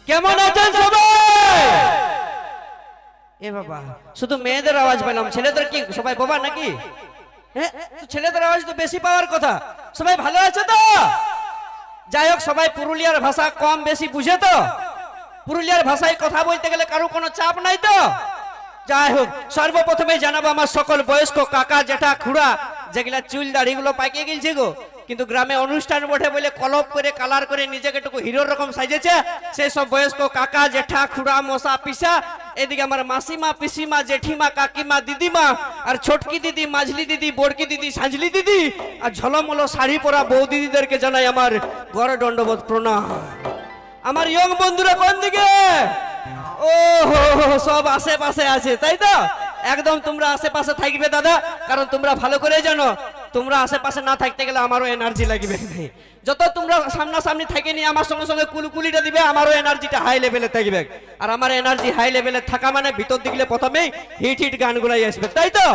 কেমন আছেন সবাই? এ বাবা, শুধু মেয়েদের আওয়াজ পেলাম, ছেলেদের কি সবাই বাবা নাকি? হ্যাঁ, ছেলেদের আওয়াজ তো বেশি পাওয়ার কথা। সবাই ভালো আছে তো? যাই হোক, সবাই পুরুলিয়ার ভাষা কম বেশি বুঝে তো? পুরুলিয়ার ভাষায় কথা বলতে গেলে কারো কোনো চাপ নাই তো? যাই হোক, সর্বপ্রথমে জানাবো আমার সকল বয়স্ক কাকা জেঠা খুড়া যেগুলা চুল দাড়িগুলো পাকিয়ে গেছে গো, কিন্তু গ্রামে অনুষ্ঠান বটে বলে কলপ করে কালার করে নিজেকে একটু হিরোর রকম সাজেছে, সেই সব বয়স্ক কাকা জেঠা খুড়া মশা পিসা, এদিকে আমার মাসিমা পিসিমা জেঠিমা কাকিমা দিদিমা আর ছোটকি দিদি মাঝলি দিদি বড়কি দিদি সাঁঝলি দিদি আর ঝলমলো শাড়ি পরা বউ দিদিদেরকে জানাই আমার বড় দণ্ডবোধ প্রণাম। আমার ইয়ং বন্ধুরা কোন দিকে? ও সব আশেপাশে আছে, তাই তো? একদম তোমরা আশেপাশে থাকবে দাদা, কারণ তোমরা ভালো করে জানো তোমরা আশেপাশে না থাকতে গেলে আমারও এনার্জি লাগবে। যত তোমরা সামনাসামনি থাকে নিয়ে আমার সঙ্গে সঙ্গে কুলকুলিটা দিবে, আমারও এনার্জিটা হাই লেভেলে থাকবে। আর আমার এনার্জি হাই লেভেলে থাকা মানে ভিতর দিকে প্রথমেই হিট হিট গানগুলাই আসবে, তাই তো?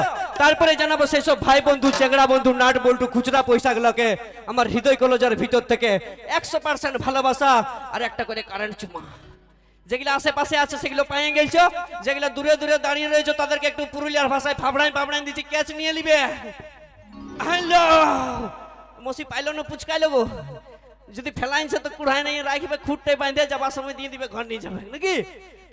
তারপরে জানাবো সেসব ভাই বন্ধু চেংড়া বন্ধু নাট বল্টু খুচরা পয়সাগুলোকে আমার হৃদয় কলজার ভিতর থেকে 100% ভালোবাসা আর একটা করে কারেন্ট চুমা। যেগুলো আশেপাশে আছে সেগুলো পেয়ে গেছো, যেগুলো দূরে দূরে দাঁড়িয়ে রয়েছে তাদেরকে একটু পুরুলিয়ার ভাষায় ফাবড়াই ফাবড়াই দিচ্ছি, ক্যাচ নিয়ে নিবে। হ্যালো মসি পাইলো না পুচকাইলো গো, যদি ফেলাইছে তো কুড়াই নাই রাখবে, খুঁটতে বাঁধে যাবার সময় দিয়ে দিবে, ঘর নিয়ে যাবে নাকি।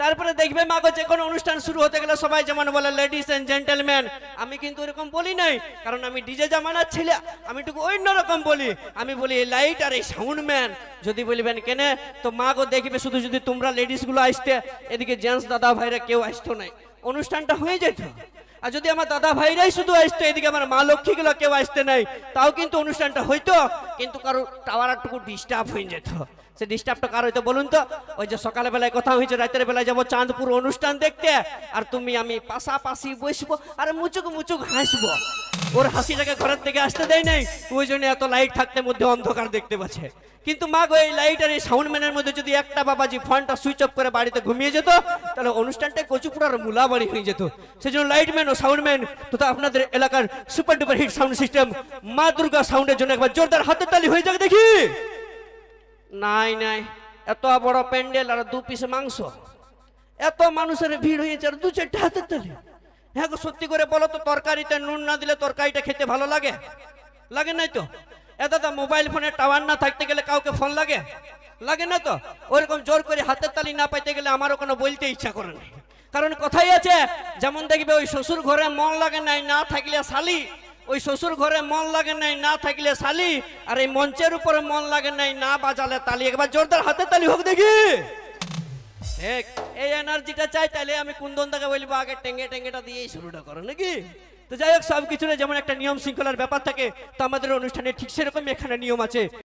তারপরে দেখবে মাগো যে কোনো অনুষ্ঠান শুরু হতে গেলে সবাই যেমন বলে লেডিস এন্ড জেন্টলম্যান, আমি কিন্তু এরকম বলি নাই, কারণ আমি ডিজে জামানার ছেলে, আমি একটু অন্য রকম বলি। আমি বলি এই লাইট আর এই সাউন্ড ম্যান। যদি বলবেন কেনে, তো মাগো দেখবে শুধু যদি তোমরা লেডিস গুলো আসতে, এদিকে জেন্টস দাদা ভাইরা কেউ আসতো নাই, অনুষ্ঠানটা হয়ে যেত। আর যদি আমার দাদা ভাইরাই শুধু আসতো, এদিকে আমার মা লক্ষ্মী গুলো কেউ আসতে নাই, তাও কিন্তু অনুষ্ঠানটা হইতো, কিন্তু কারো টাওয়ার একটু ডিস্টার্ব হয়ে যেত। সে ডিস্টার্বটা কার হইতো বলুন তো? ওই যে সকালে বেলায় কথা হয়েছে রাতের বেলায় যাবো চাঁদপুর অনুষ্ঠান দেখতে, আর তুমি আমি পাশাপাশি বসবো আর মুচুক মুচুক হাসবো, ওর হাসিটাকে ঘরের থেকে আসতে দেয় নাই, ওই জন্য এত লাইট থাকতে মধ্যে অন্ধকার দেখতে পাচ্ছে। কিন্তু মা গো, এই লাইট আর এই সাউন্ড ম্যানের মধ্যে যদি একটা বাবাজি ফোনটা সুইচ অফ করে বাড়িতে ঘুমিয়ে যেত, তাহলে অনুষ্ঠানটা কচুপুরার মুলাবাড়ি হয়ে যেত। সেজন্য লাইটম্যান ও সাউন্ডম্যান তথা আপনাদের এলাকার super duper hit sound system Maa Durga সাউন্ডের জন্য একবার জোরদার হাতের তালি হয়ে যাক দেখি। নাই নাই, এত বড় প্যান্ডেল আর 2 পিস মাংস, এত মানুষের ভিড় হয়েছে আর 2-4টা হাতের তালি। হ্যাঁ গো, সত্যি করে বলো তো, তরকারিতে নুন না দিলে তরকারিটা খেতে ভালো লাগে? লাগে নাই তো? এ দাদা, মোবাইল ফোনে টাওয়ার না থাকতে গেলে কাউকে ফোন লাগে? লাগে না তো? ওইরকম জোর করে হাতের তালি না পাইতে গেলে আমারও কোনো বলতে ইচ্ছা করে না, কারণ কথাই আছে, যেমন দেখবে ওই শ্বশুর ঘরে মন লাগে নাই না থাকলে শালি, ওই শ্বশুর ঘরে মন লাগে নাই না থাকলে শালি, আর এই মঞ্চের উপরে মন লাগে নাই না বাজালে তালি। একবার জোরদার হাতের তালি হোক দেখি। এই এনার্জিটা চাই, তাহলে আমি কুন্দন দাকে বলবো আগে টেঙ্গে টেঙ্গেটা দিয়েই শুরুটা করো নাকি। তো যাই হোক, সব কিছুর যেমন একটা নিয়ম শৃঙ্খলার ব্যাপার থাকে, তো আমাদের অনুষ্ঠানে ঠিক সেরকম এখানে নিয়ম আছে।